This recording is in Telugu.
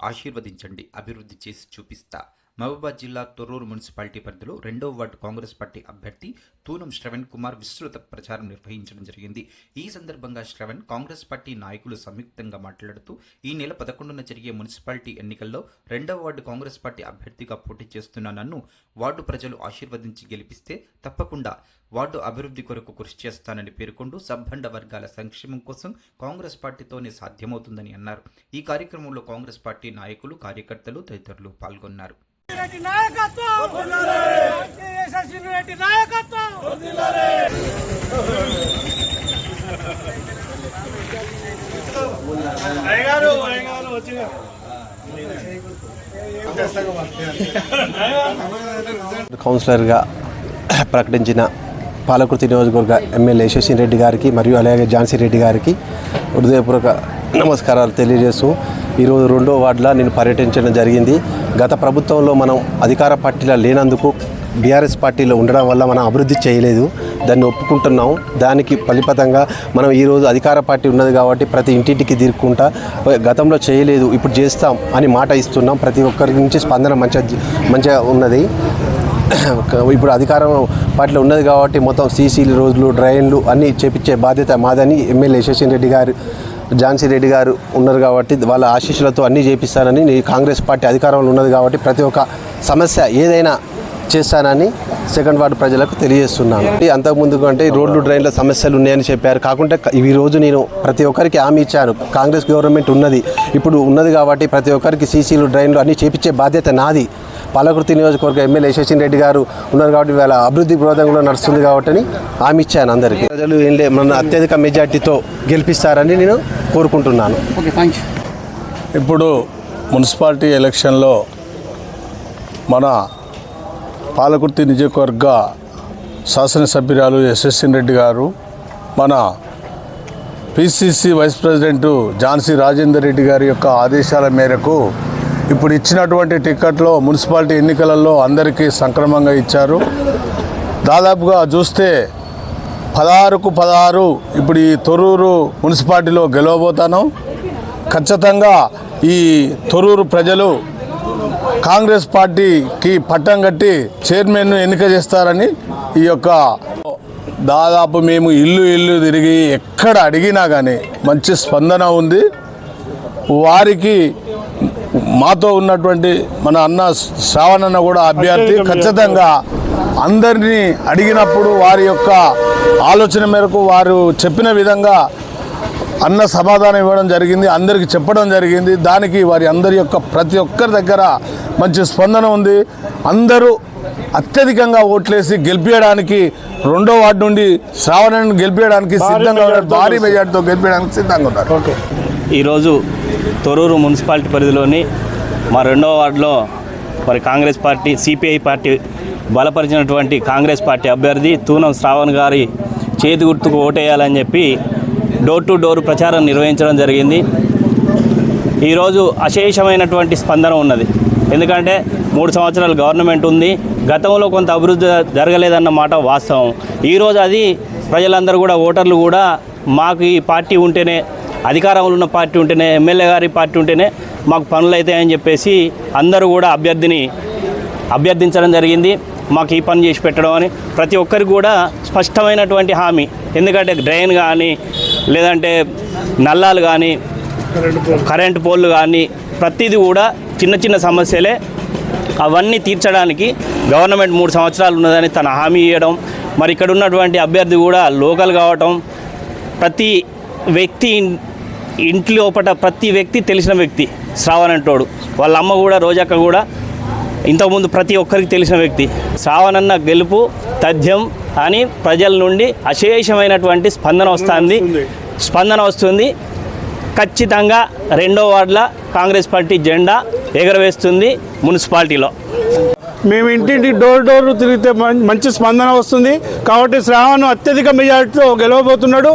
ఆశీర్వదించండి, అభివృద్ధి చేసి చూపిస్తా. మహబూబాబాద్ జిల్లా తొర్రూరు మున్సిపాలిటీ పరిధిలో 2వ వార్డు కాంగ్రెస్ పార్టీ అభ్యర్థి తూనం శ్రవణ్ కుమార్ విస్తృత ప్రచారం నిర్వహించడం జరిగింది. ఈ సందర్భంగా శ్రవణ్ కాంగ్రెస్ పార్టీ నాయకులు సంయుక్తంగా మాట్లాడుతూ ఈ నెల 11న జరిగే మున్సిపాలిటీ ఎన్నికల్లో 2వ వార్డు కాంగ్రెస్ పార్టీ అభ్యర్థిగా పోటీ చేస్తున్న నన్ను వార్డు ప్రజలు ఆశీర్వదించి గెలిపిస్తే తప్పకుండా వార్డు అభివృద్ధి కొరకు కృషి చేస్తానని పేర్కొంటూ సబ్బండ వర్గాల సంక్షేమం కోసం కాంగ్రెస్ పార్టీతోనే సాధ్యమవుతుందని అన్నారు. ఈ కార్యక్రమంలో కాంగ్రెస్ పార్టీ నాయకులు, కార్యకర్తలు తదితరులు పాల్గొన్నారు. కౌన్సిలర్గా ప్రకటించిన పాలకుర్తి నియోజకవర్గ ఎమ్మెల్యే యశస్విని రెడ్డి గారికి మరియు అలాగే ఝాన్సీ రెడ్డి గారికి హృదయపూర్వక నమస్కారాలు తెలియజేస్తూ ఈరోజు 2వ వార్డులో నేను పర్యటించడం జరిగింది. గత ప్రభుత్వంలో మనం అధికార పార్టీలో లేనందుకు బీఆర్ఎస్ పార్టీలో ఉండడం వల్ల మనం అభివృద్ధి చేయలేదు, దాన్ని ఒప్పుకుంటున్నాం. దానికి ఫలితంగా మనం ఈరోజు అధికార పార్టీ ఉన్నది కాబట్టి ప్రతి ఇంటింటికి తిరుగుకుంటా గతంలో చేయలేదు ఇప్పుడు చేస్తాం అని మాట ఇస్తున్నాం. ప్రతి ఒక్కరి నుంచి స్పందన మంచిగా ఉన్నది. ఇప్పుడు అధికారం పార్టీలో ఉన్నది కాబట్టి మొత్తం సీసీలు, రోడ్లు, డ్రైన్లు అన్నీ చేపించే బాధ్యత మాదని ఎమ్మెల్యే యశస్విని రెడ్డి గారు, ఝాన్సీ రెడ్డి గారు ఉన్నారు కాబట్టి వాళ్ళ ఆశీస్సులతో అన్నీ చేపిస్తానని, కాంగ్రెస్ పార్టీ అధికారంలో ఉన్నది కాబట్టి ప్రతి ఒక్క సమస్య ఏదైనా చేస్తానని 2వ వార్డు ప్రజలకు తెలియజేస్తున్నాను. అంతకుముందు అంటే రోడ్లు, డ్రైన్ల సమస్యలు ఉన్నాయని చెప్పారు. కాకుంటే ఈ రోజు నేను ప్రతి ఒక్కరికి హామీ ఇచ్చాను. కాంగ్రెస్ గవర్నమెంట్ ఉన్నది, ఇప్పుడు ఉన్నది కాబట్టి ప్రతి ఒక్కరికి సీసీలు, డ్రైన్లు అన్నీ చేపించే బాధ్యత నాది. పాలకుర్తి నియోజకవర్గ ఎమ్మెల్యే యశస్విని రెడ్డి గారు ఉన్నారు కాబట్టి వాళ్ళ అభివృద్ధి ప్రోదంగా నడుస్తుంది కాబట్టి హామీ ఇచ్చాను అందరికీ. ప్రజలు మన అత్యధిక మెజార్టీతో గెలిపిస్తారని నేను కోరుకుంటున్నాను. ఇప్పుడు మున్సిపాలిటీ ఎలక్షన్లో మన పాలకుర్తి నియోజకవర్గ శాసనసభ్యురాలు యశస్విని రెడ్డి గారు, మన PCC vice president Jhansi Rajender Reddy గారి యొక్క ఆదేశాల మేరకు ఇప్పుడు ఇచ్చినటువంటి టికెట్లో మున్సిపాలిటీ ఎన్నికలలో అందరికీ సంక్రమంగా ఇచ్చారు. దాదాపుగా చూస్తే 16కు 16 ఇప్పుడు ఈ తొర్రూరు మున్సిపాలిటీలో గెలవబోతాను. ఖచ్చితంగా ఈ తొర్రూరు ప్రజలు కాంగ్రెస్ పార్టీకి పట్టం కట్టి చైర్మన్ను ఎన్నిక చేస్తారని ఈ యొక్క దాదాపు మేము ఇల్లు తిరిగి ఎక్కడ అడిగినా కానీ మంచి స్పందన ఉంది. వారికి మాతో ఉన్నటువంటి మన అన్న శ్రావణన్న కూడా అభ్యర్థి. ఖచ్చితంగా అందరినీ అడిగినప్పుడు వారి యొక్క ఆలోచన మేరకు వారు చెప్పిన విధంగా అన్న సమాధానం ఇవ్వడం జరిగింది, అందరికీ చెప్పడం జరిగింది. దానికి వారి అందరి యొక్క ప్రతి ఒక్కరి దగ్గర మంచి స్పందన ఉంది. అందరూ అత్యధికంగా ఓట్లేసి గెలిపించడానికి 2వ వార్డు నుండి శ్రావణను గెలిపించడానికి సిద్ధంగా ఉన్నారు, భారీ మెజార్టీతో గెలిపించడానికి సిద్ధంగా ఉన్నారు. ఈరోజు తొర్రూరు మున్సిపాలిటీ పరిధిలోని మా 2వ వార్డులో మరి కాంగ్రెస్ పార్టీ, సిపిఐ పార్టీ బలపరిచినటువంటి కాంగ్రెస్ పార్టీ అభ్యర్థి తూనం శ్రావణ్ గారి చేతి గుర్తుకు ఓటేయాలని చెప్పి డోర్ టు డోర్ ప్రచారం నిర్వహించడం జరిగింది. ఈరోజు అశేషమైనటువంటి స్పందన ఉన్నది. ఎందుకంటే 3 సంవత్సరాలు గవర్నమెంట్ ఉంది, గతంలో కొంత అభివృద్ధి జరగలేదన్న మాట వాస్తవం. ఈరోజు అది ప్రజలందరూ కూడా, ఓటర్లు కూడా మాకు ఈ పార్టీ ఉంటేనే, అధికారంలో ఉన్న పార్టీ ఉంటేనే, ఎమ్మెల్యే గారి పార్టీ ఉంటేనే మాకు పనులు అవుతాయని చెప్పేసి అందరూ కూడా అభ్యర్థించడం జరిగింది. మాకు ఈ పని చేసి పెట్టడం అని ప్రతి ఒక్కరికి కూడా స్పష్టమైనటువంటి హామీ. ఎందుకంటే డ్రైన్ కానీ, లేదంటే నల్లాలు కానీ, కరెంటు పోల్లు కానీ, ప్రతిదీ కూడా చిన్న సమస్యలే. అవన్నీ తీర్చడానికి గవర్నమెంట్ 3 సంవత్సరాలు ఉన్నదని తన హామీ ఇవ్వడం, మరి ఇక్కడ ఉన్నటువంటి అభ్యర్థి కూడా లోకల్ కావటం, ప్రతి వ్యక్తి ఇంటి లోపల ప్రతి వ్యక్తి తెలిసిన వ్యక్తి శ్రావణ్ అంటోడు. వాళ్ళ అమ్మ కూడా, రోజక్క కూడా ఇంతకుముందు ప్రతి ఒక్కరికి తెలిసిన వ్యక్తి. శ్రావణ్ అన్న గెలుపు తథ్యం అని ప్రజల నుండి అశేషమైనటువంటి స్పందన వస్తుంది. ఖచ్చితంగా 2వ వార్డులో కాంగ్రెస్ పార్టీ జెండా ఎగరవేస్తుంది మున్సిపాలిటీలో. మేము ఇంటింటి డోర్ తిరిగితే మంచి స్పందన వస్తుంది కాబట్టి శ్రావణ్ అత్యధిక మెజార్టీతో గెలవబోతున్నాడు.